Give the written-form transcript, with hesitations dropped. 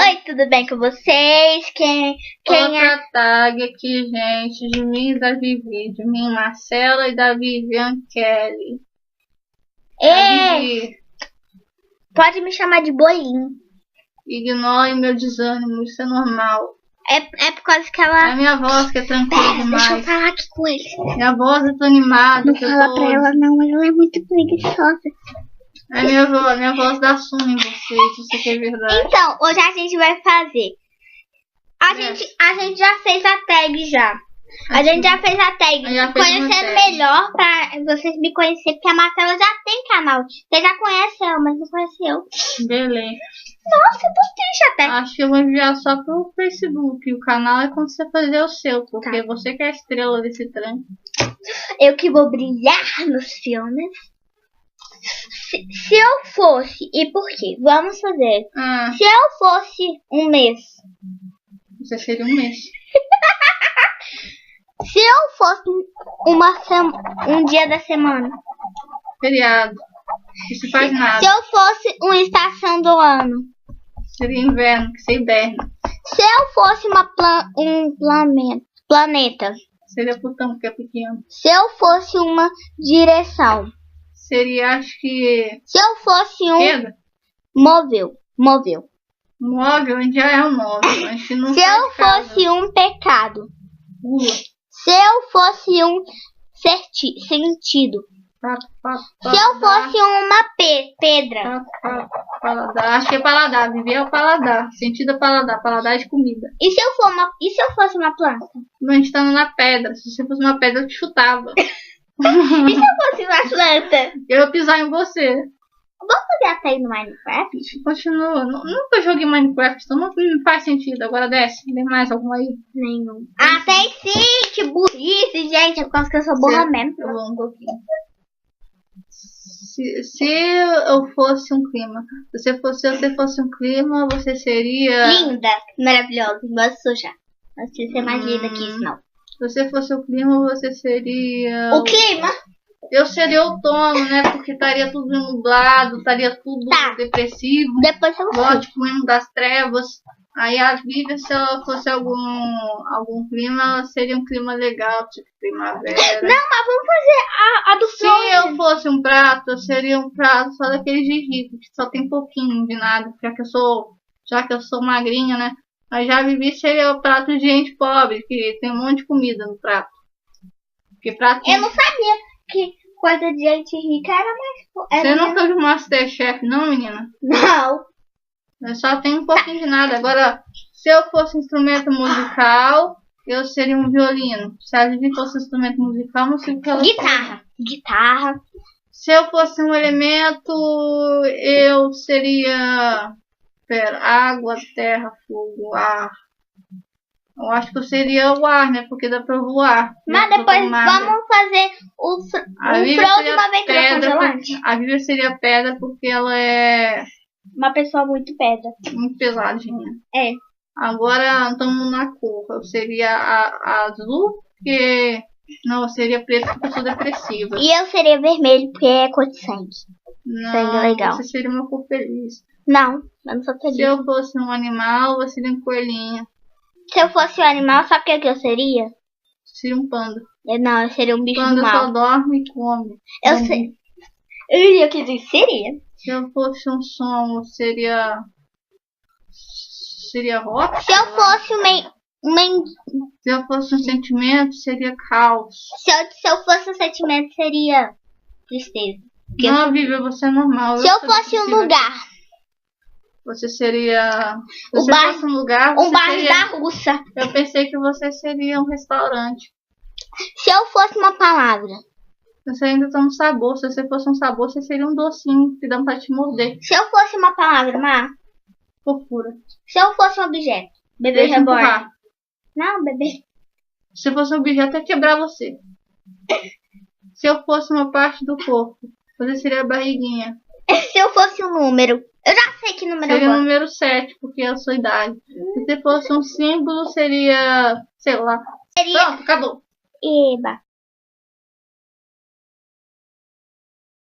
Oi, tudo bem com vocês? Quem é? Outra tag aqui, gente, de mim e da Vivi, de mim, Marcela, e da Vivian Kelly. A Vivi, Pode me chamar de bolinho. ignore meu desânimo, isso é normal. É por causa que É ela... a minha voz que é tranquila Pera, deixa eu demais. falar aqui com ele. Minha voz eu tô animada. Não que eu fala tô... pra ela não, ela é muito preguiçosa. É minha voz dá sono em vocês, isso aqui é verdade. Então, hoje a gente vai fazer. A gente já fez a tag já. A gente já fez a tag Já fez uma conhecendo tag. melhor pra vocês me conhecerem, porque a Marcela já tem canal. Você já conhece ela, mas não conhece eu. Beleza. Nossa, eu tô triste até. Acho que eu vou enviar só pro Facebook. O canal é quando você fazer o seu, porque Tá. você que é a estrela desse trem. Eu que vou brilhar nos filmes. Se eu fosse, e por quê? Vamos fazer. Se eu fosse um mês. Você seria um mês. Se eu fosse um dia da semana. Feriado. Isso faz nada. Se eu fosse uma estação do ano. Seria inverno, que você hiberna. Se eu fosse um planeta. Seria Plutão, que é pequeno. Se eu fosse uma direção. Seria, acho que... Se eu fosse um Pedra? móvel. Móvel, a gente já é um móvel. A gente não Se sai eu de casa. fosse um pecado. Rua. Se eu fosse um sentido. Se eu fosse uma pedra. Paladar. Acho que é paladar. Viver é o paladar. Sentido é paladar. Paladar é de comida. E se eu fosse uma planta? A gente tá na pedra. Se você fosse uma pedra, eu te chutava. E se eu fosse uma planta? Eu ia pisar em você. Vamos fazer até aí no Minecraft? Continua. Nunca joguei Minecraft, então não faz sentido. Agora desce. Tem mais algum aí? Nenhum. Ah, tem sim! Que burrice, gente. É por causa que eu sou burra mesmo. Eu vou um pouquinho. Se eu fosse um clima, se você fosse um clima, você seria... Linda, maravilhosa, igual a sua já. Não precisa ser mais linda que isso, não. Se você fosse o clima, você seria... O clima? Eu seria outono, né? Porque estaria tudo nublado, estaria tudo depressivo. Depois eu Gótico mesmo das trevas. Aí a Vivi, se ela fosse algum clima, ela seria um clima legal, tipo primavera. Não, mas vamos fazer a do Se Frozen. eu fosse um prato, eu seria um prato só daquele de rico, que só tem pouquinho de nada, já que eu sou magrinha, né? Mas já Vivi seria o prato de gente pobre, que tem um monte de comida no prato. Porque prato... Eu não sabia que coisa de gente rica era mais... Você nunca viu Masterchef, não, menina? Não. Eu só tenho um pouquinho de nada. Agora, se eu fosse instrumento musical, eu seria um violino. Se a Vivi fosse instrumento musical, não sei o que ela Guitarra. Se eu fosse um elemento, eu seria... água, terra, fogo, ar. Eu acho que eu seria o ar, né? Porque dá pra voar. Mas depois vamos fazer o Frozen uma aventura congelante. A Vivi seria pedra porque ela é... Uma pessoa muito pedra. muito pesadinha. É. Agora estamos na cor. Eu seria a azul, porque... Não, eu seria preto porque eu sou depressiva. E eu seria vermelho, porque é cor de sangue. Não, sangue legal. você seria uma cor feliz. Não, eu não sou feliz. Se eu fosse um animal, eu seria um coelhinho. Se eu fosse um animal, sabe o que eu seria? Seria um panda. Eu seria um bicho Panda do mal. só dorme e come. Eu sei. Eu que disse seria. Se eu fosse um som, eu seria rock. Se eu fosse Se eu fosse um sentimento, seria caos. Se eu fosse um sentimento, seria tristeza. Não, Vivi, você é normal. Se eu fosse um lugar. Você seria... O bar, fosse um lugar, um bar da Rússia. Eu pensei que você seria um restaurante. Se eu fosse uma palavra. Você ainda tá no sabor. Se você fosse um sabor, você seria um docinho que dá pra te morder. Se eu fosse uma palavra, Mar. Fofura. Se eu fosse um objeto. Bebê Deixa eu reborn. empurrar. Não, bebê. Se fosse um objeto, ia quebrar você. Se eu fosse uma parte do corpo, você seria a barriguinha. Se eu fosse um número. Eu já sei que número Seria eu o gosto. número 7, porque é a sua idade. Se você fosse um símbolo, seria... sei lá. Seria... Pronto, acabou. Eba.